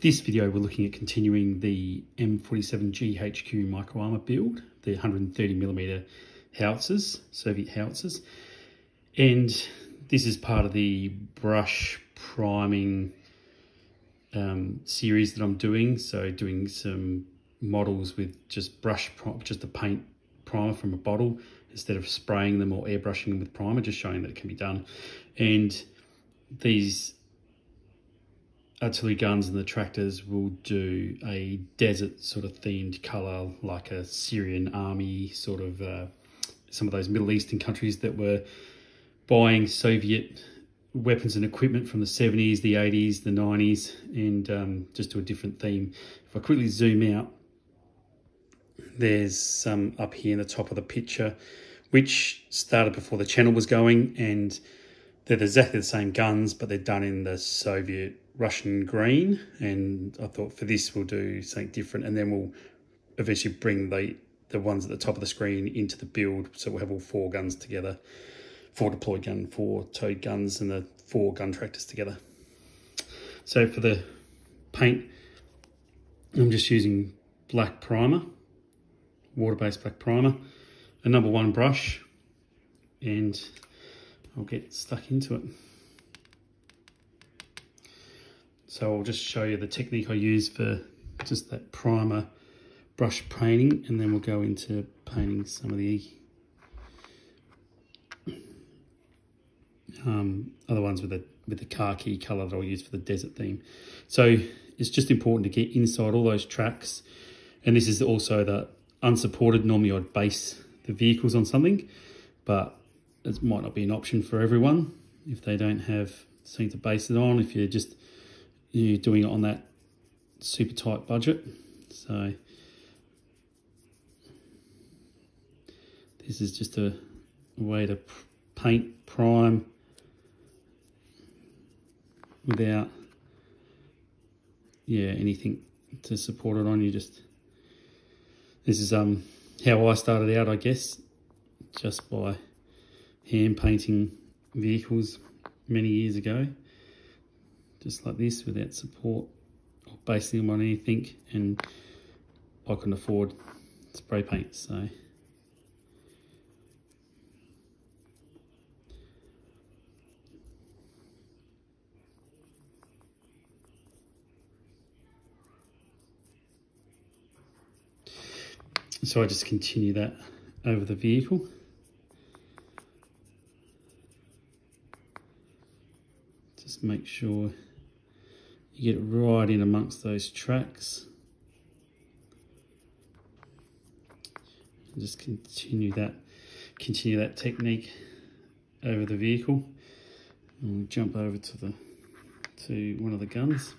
this video we're looking at continuing the M47 GHQ Micro Armour build, the 130mm howitzers, Soviet howitzers. And this is part of the brush priming series that I'm doing. So doing some models with just a paint primer from a bottle instead of spraying them or airbrushing them with primer, just showing that it can be done. And these artillery guns and the tractors will do a desert sort of themed colour, like a Syrian army sort of, some of those Middle Eastern countries that were buying Soviet weapons and equipment from the 70s, the 80s, the 90s, and just do a different theme. If I quickly zoom out, there's some up here in the top of the picture, which started before the channel was going, and they're exactly the same guns, but they're done in the Soviet Russian green. And I thought for this we'll do something different, and then we'll eventually bring the ones at the top of the screen into the build, so we'll have all four guns together, 4 deployed gun, 4 towed guns, and the 4 gun tractors together. So for the paint, I'm just using black primer, water-based black primer, a number 1 brush, and I'll get stuck into it. So I'll just show you the technique I use for just that primer brush painting, and then we'll go into painting some of the other ones with the khaki colour that I'll use for the desert theme. So it's just important to get inside all those tracks, and this is also the unsupported. Normally I'd base the vehicles on something, but it might not be an option for everyone if they don't have something to base it on, if you're doing it on that super tight budget. So this is just a way to paint, prime without anything to support it on. This is how I started out, I guess, just by hand painting vehicles many years ago, just like this, without support or basing them on anything, and I couldn't afford spray paint, so I just continue that over the vehicle. Just make sure you get it right in amongst those tracks. And just continue that technique over the vehicle. And we'll jump over to one of the guns,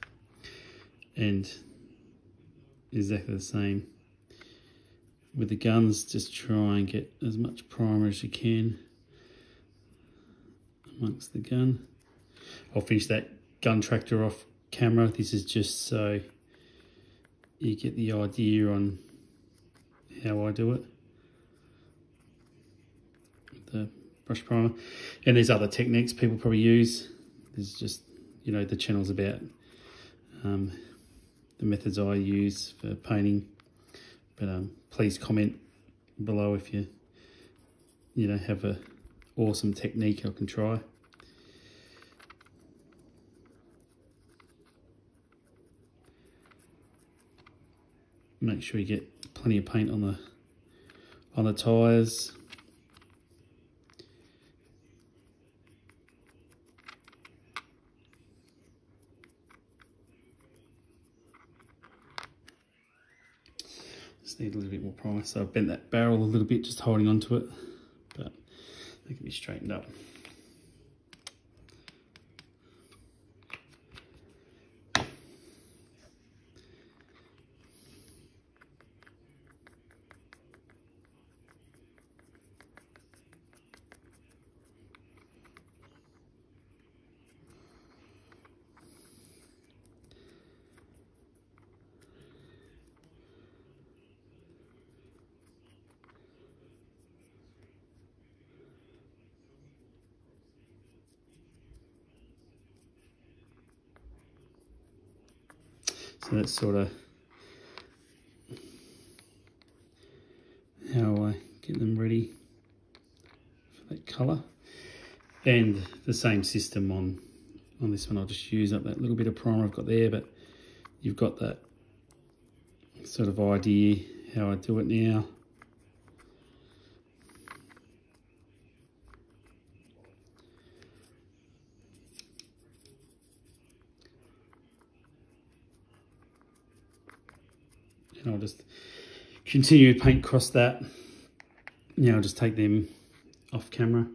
and exactly the same with the guns. Just try and get as much primer as you can amongst the gun. I'll finish that gun tractor off camera. This is just so you get the idea on how I do it with the brush primer. And there's other techniques people probably use. There's just, the channel's about the methods I use for painting. But please comment below if you have a awesome technique I can try. Make sure you get plenty of paint on the tyres. Just need a little bit more primer, so I've bent that barrel a little bit, just holding onto it, but it can be straightened up. So that's sort of how I get them ready for that colour. And the same system on this one. I'll just use up that little bit of primer I've got there, but you've got that sort of idea how I do it now. And I'll just continue to paint across that. Now I'll just take them off camera.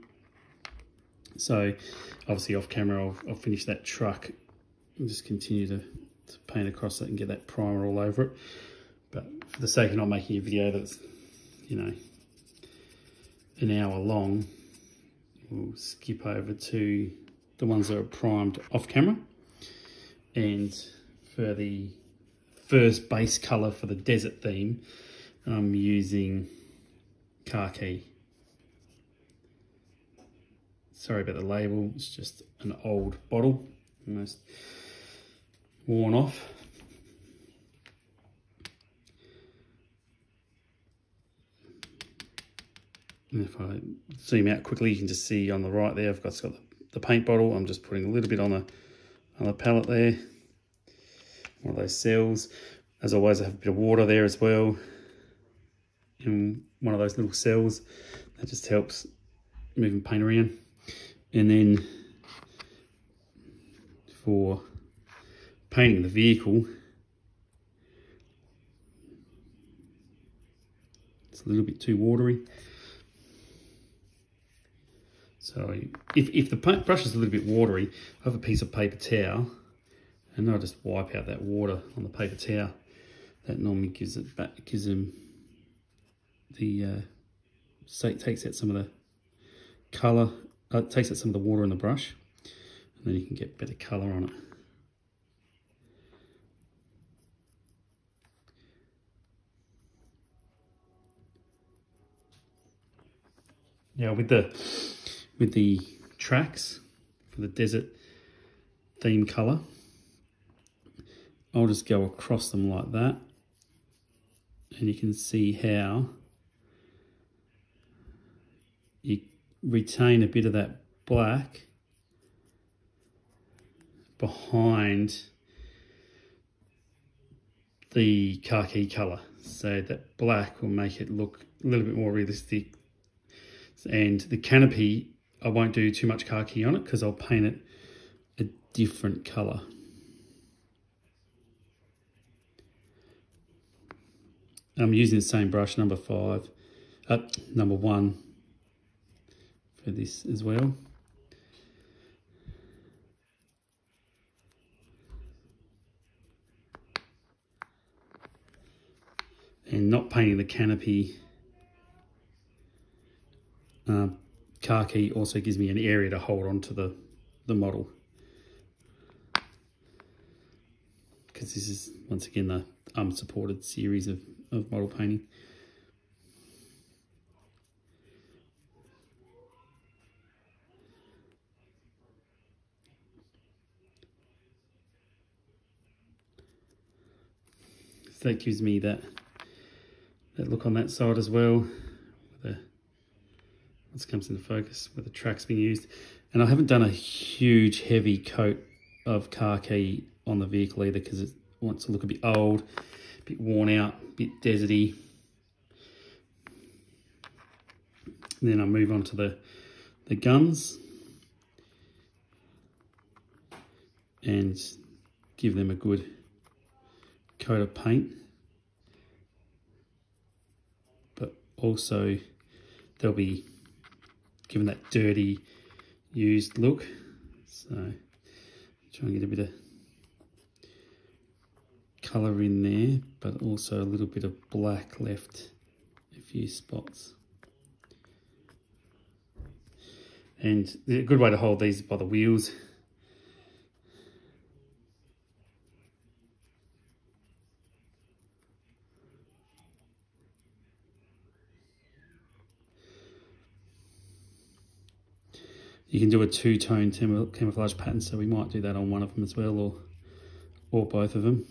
So obviously off camera I'll finish that truck and just continue to paint across it and get that primer all over it. But for the sake of not making a video that's, you know, an hour long, we'll skip over to the ones that are primed off camera. And for the first base colour for the desert theme, I'm using khaki. Sorry about the label, it's just an old bottle, almost worn off. And if I zoom out quickly, you can just see on the right there, I've got the paint bottle. I'm just putting a little bit on the palette there. One of those cells. As always, I have a bit of water there as well in one of those little cells. That just helps moving paint around. And then for painting the vehicle, it's a little bit too watery. So if the paint brush is a little bit watery, I have a piece of paper towel and I'll just wipe out that water on the paper towel. That normally gives it back, gives them the takes out some of the colour, takes out some of the water in the brush, and then you can get better colour on it. Now with the tracks for the desert theme colour, I'll just go across them like that, and you can see how you retain a bit of that black behind the khaki colour, so that black will make it look a little bit more realistic. And the canopy, I won't do too much khaki on it because I'll paint it a different colour. I'm using the same brush, number 1, for this as well. And not painting the canopy khaki also gives me an area to hold on to the model, because this is once again the unsupported series of model painting. So that gives me that look on that side as well. This comes into focus where the track's being used. And I haven't done a huge heavy coat of khaki on the vehicle either, because it wants to look a bit old, a bit worn out, a bit deserty. And then I'll move on to the guns and give them a good coat of paint. But also they'll be given that dirty, used look. So try and get a bit of colour in there, but also a little bit of black left, a few spots. And a good way to hold these is by the wheels. You can do a two-tone camouflage pattern, so we might do that on one of them as well, or both of them.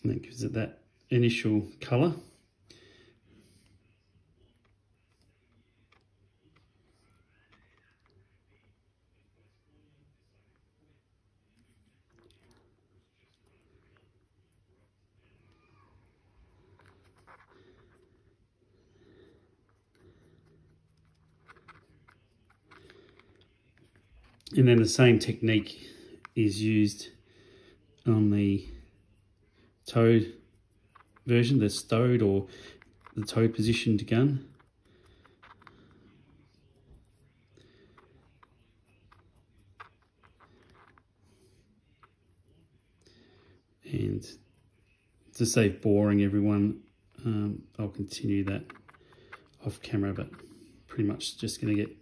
And that gives it that initial colour. And then the same technique is used on the towed version, the stowed or the towed positioned gun. And to save boring everyone, I'll continue that off camera, but pretty much just going to get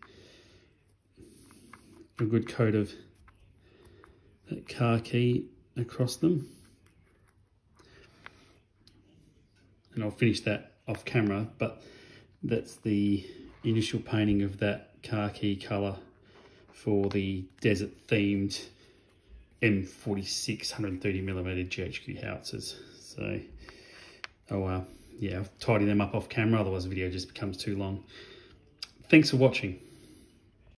a good coat of that khaki across them. And I'll finish that off camera, but that's the initial painting of that khaki colour for the desert themed M46 130mm GHQ Howitzers. So, yeah, I'll tidy them up off camera, otherwise the video just becomes too long. Thanks for watching.